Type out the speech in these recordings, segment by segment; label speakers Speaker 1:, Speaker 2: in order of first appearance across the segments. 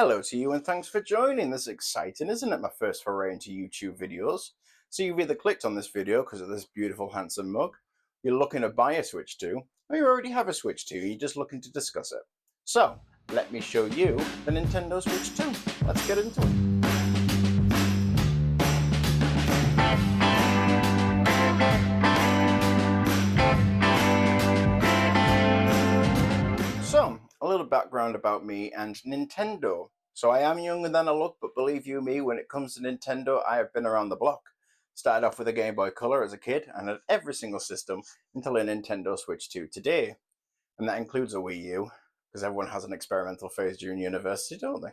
Speaker 1: Hello to you and thanks for joining. This is exciting, isn't it? My first foray into YouTube videos. So you've either clicked on this video because of this beautiful handsome mug, you're looking to buy a Switch 2, or you already have a Switch 2, you're just looking to discuss it. So let me show you the Nintendo Switch 2. Let's get into it. So, a little background about me and Nintendo. So I am younger than I look, but believe you me, when it comes to Nintendo, I have been around the block. Started off with a Game Boy Color as a kid and had every single system until a Nintendo Switch 2 today. And that includes a Wii U, because everyone has an experimental phase during university, don't they?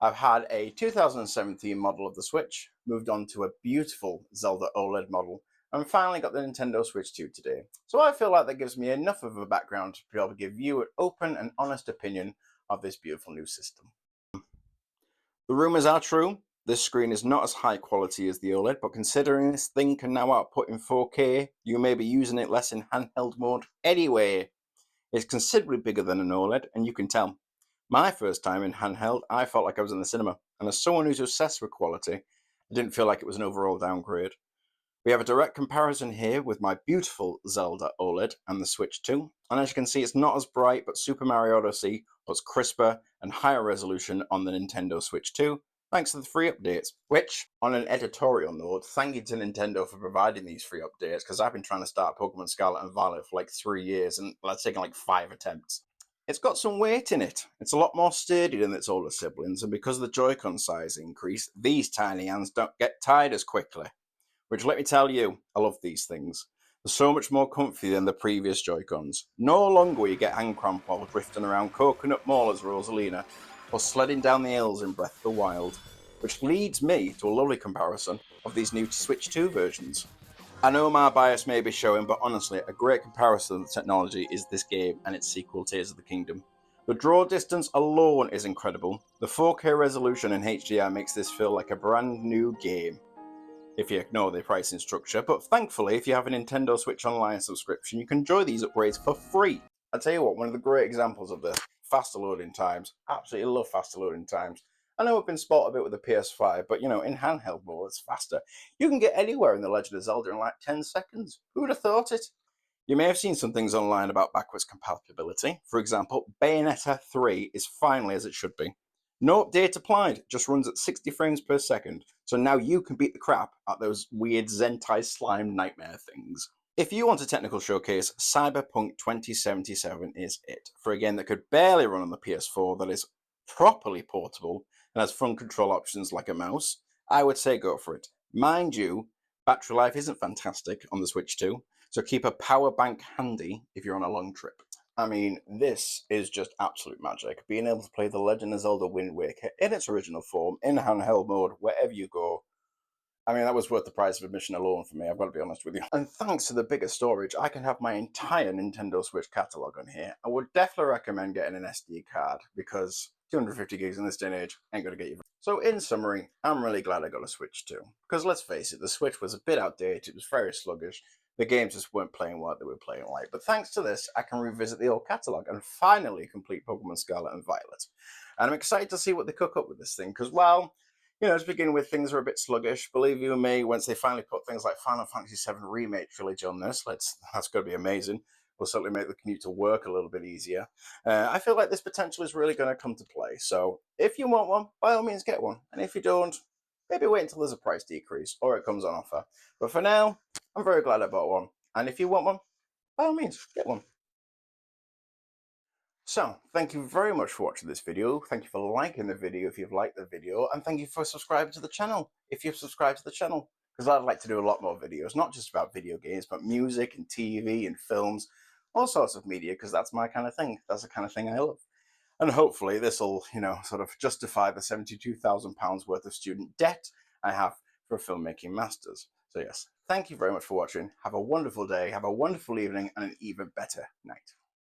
Speaker 1: I've had a 2017 model of the Switch, moved on to a beautiful Zelda OLED model, and finally got the Nintendo Switch 2 today. So I feel like that gives me enough of a background to be able to give you an open and honest opinion of this beautiful new system. The rumours are true. This screen is not as high quality as the OLED, but considering this thing can now output in 4K, you may be using it less in handheld mode anyway. It's considerably bigger than an OLED, and you can tell. My first time in handheld, I felt like I was in the cinema, and as someone who's obsessed with quality, I didn't feel like it was an overall downgrade. We have a direct comparison here with my beautiful Zelda OLED and the Switch 2, and as you can see, it's not as bright, but Super Mario Odyssey was crisper and higher resolution on the Nintendo Switch 2, thanks to the free updates. Which, on an editorial note, thank you to Nintendo for providing these free updates, because I've been trying to start Pokemon Scarlet and Violet for like 3 years, and it's taken like 5 attempts. It's got some weight in it. It's a lot more sturdy than its older siblings, and because of the Joy-Con size increase, these tiny hands don't get tired as quickly. Which, let me tell you, I love these things. They're so much more comfy than the previous Joy-Cons. No longer will you get hand cramp while drifting around Coconut Mall as Rosalina, or sledding down the hills in Breath of the Wild. Which leads me to a lovely comparison of these new Switch 2 versions. I know my bias may be showing, but honestly, a great comparison of the technology is this game and its sequel, Tears of the Kingdom. The draw distance alone is incredible. The 4K resolution in HDR makes this feel like a brand new game, if you ignore the pricing structure, but thankfully, if you have a Nintendo Switch Online subscription, you can enjoy these upgrades for free. I tell you what, one of the great examples of this, faster loading times. Absolutely love faster loading times. I know I've been spot a bit with the PS5, but you know, in handheld mode, it's faster. You can get anywhere in The Legend of Zelda in like 10 seconds. Who would have thought it? You may have seen some things online about backwards compatibility. For example, Bayonetta 3 is finally as it should be. No update applied, just runs at 60 frames per second, so now you can beat the crap out those weird Zentai slime nightmare things. If you want a technical showcase, Cyberpunk 2077 is it. For a game that could barely run on the PS4 that is properly portable and has fun control options like a mouse, I would say go for it. Mind you, battery life isn't fantastic on the Switch 2, so keep a power bank handy if you're on a long trip. I mean, this is just absolute magic. Being able to play The Legend of Zelda Wind Waker in its original form, in handheld mode, wherever you go. I mean, that was worth the price of admission alone for me, I've got to be honest with you. And thanks to the bigger storage, I can have my entire Nintendo Switch catalogue on here. I would definitely recommend getting an SD card, because 250 gigs in this day and age ain't going to get you. So in summary, I'm really glad I got a Switch 2. Because let's face it, the Switch was a bit outdated, it was very sluggish. The games just weren't playing what they were playing like. But thanks to this, I can revisit the old catalogue and finally complete Pokemon Scarlet and Violet. And I'm excited to see what they cook up with this thing, because, well, you know, to begin with, things are a bit sluggish. Believe you me, once they finally put things like Final Fantasy VII Remake Trilogy on this, that's going to be amazing. Will certainly make the commute to work a little bit easier. I feel like this potential is really going to come to play. So if you want one, by all means get one. And if you don't, maybe wait until there's a price decrease or it comes on offer. But for now, I'm very glad I bought one. And if you want one, by all means, get one. So, thank you very much for watching this video. Thank you for liking the video if you've liked the video. And thank you for subscribing to the channel if you've subscribed to the channel. Because I'd like to do a lot more videos, not just about video games, but music and TV and films, all sorts of media, because that's my kind of thing. That's the kind of thing I love. And hopefully this will, you know, sort of justify the £72,000 worth of student debt I have for a filmmaking master's. So yes, thank you very much for watching. Have a wonderful day, have a wonderful evening, and an even better night.